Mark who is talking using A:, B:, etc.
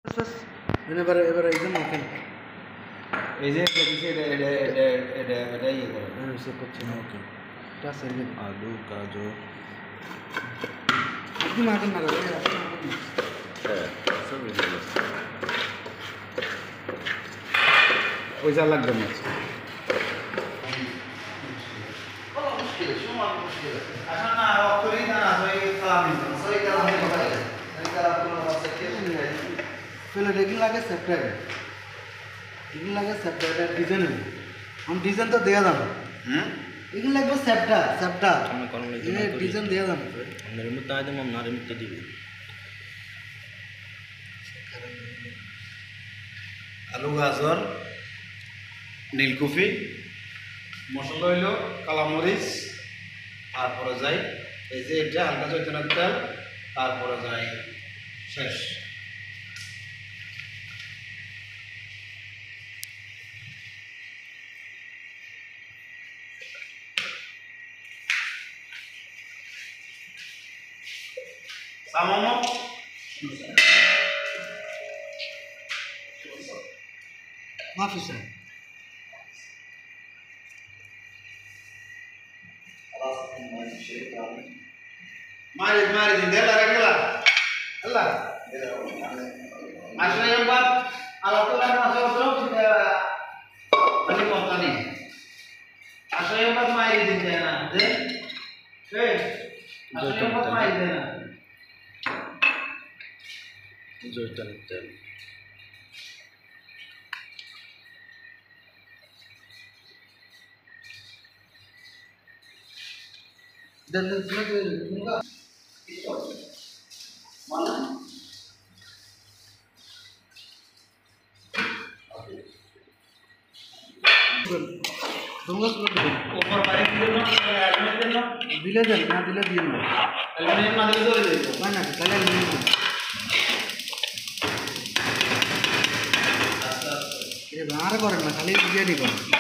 A: বাস এবার একদম ওকে
B: এই যে এটা ইয়ে করে
A: সে করছে না ওকে এটা সেভ
B: আলু গাজর
A: আপনি মাখেন না
B: সব ওই যা লাগবে না
A: पहले रेगिंग लगे सेपरेट रेगिंग लगे सेपरेट डिजाइन हम डिजाइन तो दिया था रेगिंग लगे सेपटा सेपटा ये डिजाइन दिया था
B: मेरे मुद्दा है तो हम नारे मुद्दे दी आलू गाजर নীলকফি মশলা হইল কালামরিচ তারপরে যাই এই যে এটা হালকা চৈতন্য তেল তারপরে যাই শেষ সামানো
A: माफी से
B: mari din dela regla Allah asli yang buat alat tu kan masuk terus sudah tadi kota nih asli yang buat mari din dela deh asli yang buat mari dela jodoh tel
A: dan enggak
B: mana
A: tunggu sebelum
B: ऊपर पानी दिलो admit दिलो
A: दिले दे ना दिले दिए ना
B: aluminium ना दिले दे दे
A: ना कल नहीं ये बाहर करें ना खाली बिरयानी करें